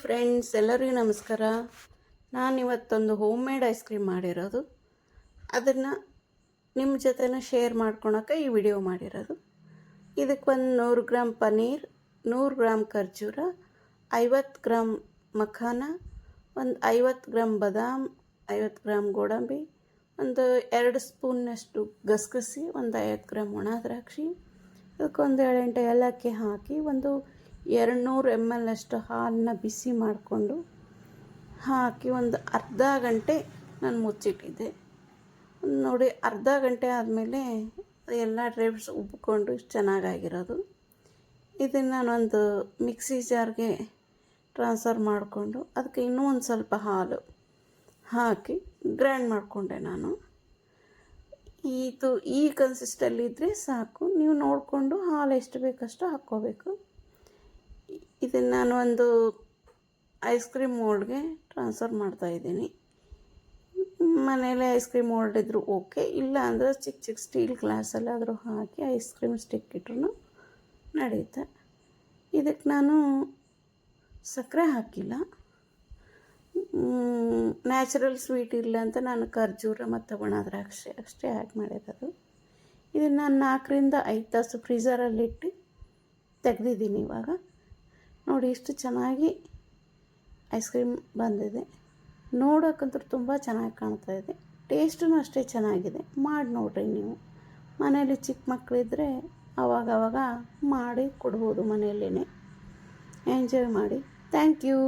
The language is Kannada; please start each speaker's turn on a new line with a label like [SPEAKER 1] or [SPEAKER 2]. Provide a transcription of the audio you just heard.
[SPEAKER 1] ಫ್ರೆಂಡ್ಸ್, ಎಲ್ಲರಿಗೂ ನಮಸ್ಕಾರ. ನಾನಿವತ್ತೊಂದು ಹೋಮ್ ಮೇಡ್ ಐಸ್ ಕ್ರೀಮ್ ಮಾಡಿರೋದು, ಅದನ್ನು ನಿಮ್ಮ ಜೊತೆನ ಶೇರ್ ಮಾಡ್ಕೊಳಕ್ಕೆ ಈ ವಿಡಿಯೋ ಮಾಡಿರೋದು. ಇದಕ್ಕೆ ಒಂದು 100 ಗ್ರಾಮ್ ಪನ್ನೀರ್, 100 ಗ್ರಾಮ್ ಖರ್ಜೂರ, 50 ಗ್ರಾಮ್ ಮಖಾನ, ಒಂದು 50 ಗ್ರಾಮ್ ಬಾದಾಮ್, 50 ಗ್ರಾಮ್ ಗೋಡಂಬಿ, ಒಂದು 2 ಸ್ಪೂನ್ನಷ್ಟು ಗಸಗಸೆ, ಒಂದು 50 ಗ್ರಾಮ್ ಒಣ ದ್ರಾಕ್ಷಿ, ಅದಕ್ಕೊಂದು 7-8 ಏಲಕ್ಕಿ ಹಾಕಿ ಒಂದು 200 ml ಅಷ್ಟು ಹಾಲನ್ನ ಬಿಸಿ ಮಾಡಿಕೊಂಡು ಹಾಕಿ ಒಂದು ಅರ್ಧ ಗಂಟೆ ನಾನು ಮುಚ್ಚಿಟ್ಟಿದ್ದೆ. ನೋಡಿ, ಅರ್ಧ ಗಂಟೆ ಆದಮೇಲೆ ಎಲ್ಲ ಡ್ರೈ ಫ್ರೂಟ್ಸ್ ಉಬ್ಬಿಕೊಂಡು ಇಷ್ಟು ಚೆನ್ನಾಗಾಗಿರೋದು. ಇದನ್ನು ನಾನೊಂದು ಮಿಕ್ಸಿ ಜಾರ್ಗೆ ಟ್ರಾನ್ಸ್ಫರ್ ಮಾಡಿಕೊಂಡು ಅದಕ್ಕೆ ಇನ್ನೂ ಒಂದು ಸ್ವಲ್ಪ ಹಾಲು ಹಾಕಿ ಗ್ರೈಂಡ್ ಮಾಡಿಕೊಂಡೆ ನಾನು. ಈ ಕನ್ಸಿಸ್ಟಲ್ಲಿದ್ದರೆ ಸಾಕು. ನೀವು ನೋಡಿಕೊಂಡು ಹಾಲು ಎಷ್ಟು ಬೇಕಷ್ಟು ಹಾಕ್ಕೋಬೇಕು. ಇದನ್ನು ನಾನು ಒಂದು ಐಸ್ ಕ್ರೀಮ್ ಮೋಲ್ಡ್ಗೆ ಟ್ರಾನ್ಸ್ಫರ್ ಮಾಡ್ತಾಯಿದ್ದೀನಿ. ಮನೇಲಿ ಐಸ್ ಕ್ರೀಮ್ ಮೋಲ್ಡ್ ಇದ್ದರೂ ಓಕೆ, ಇಲ್ಲ ಅಂದರೆ ಚಿಕ್ಕ ಚಿಕ್ಕ ಸ್ಟೀಲ್ ಗ್ಲಾಸಲ್ಲಾದರೂ ಹಾಕಿ ಐಸ್ ಕ್ರೀಮ್ ಸ್ಟಿಕ್ ಇಟ್ರೂ ನಡೆಯುತ್ತೆ. ಇದಕ್ಕೆ ನಾನು ಸಕ್ಕರೆ ಹಾಕಿಲ್ಲ, ನ್ಯಾಚುರಲ್ ಸ್ವೀಟ್ ಇಲ್ಲ ಅಂತ ನಾನು ಖರ್ಜೂರ ಮತ್ತು ಒಣ ದ್ರಾಕ್ಷಿ ಅಷ್ಟೇ ಆ್ಯಡ್ ಮಾಡಿರೋದು. ಇದನ್ನು ನಾನು 4ರಿಂದ 5 ತಾಸು ಫ್ರೀಝರಲ್ಲಿಟ್ಟು ತೆಗೆದಿದ್ದೀನಿ. ಇವಾಗ ನೋಡಿ, ಇಷ್ಟು ಚೆನ್ನಾಗಿ ಐಸ್ ಕ್ರೀಮ್ ಬಂದಿದೆ. ನೋಡೋಕ್ಕಂತೂ ತುಂಬ ಚೆನ್ನಾಗಿ ಕಾಣ್ತಾ ಇದೆ. ಟೇಸ್ಟೂ ಅಷ್ಟೇ ಚೆನ್ನಾಗಿದೆ. ಮಾಡಿ ನೋಡಿರಿ ನೀವು. ಮನೇಲಿ ಚಿಕ್ಕ ಮಕ್ಕಳಿದ್ದರೆ ಆವಾಗವಾಗ ಮಾಡಿ ಕೊಡ್ಬೋದು, ಮನೆಯಲ್ಲೇ ಎಂಜಾಯ್ ಮಾಡಿ. Thank you.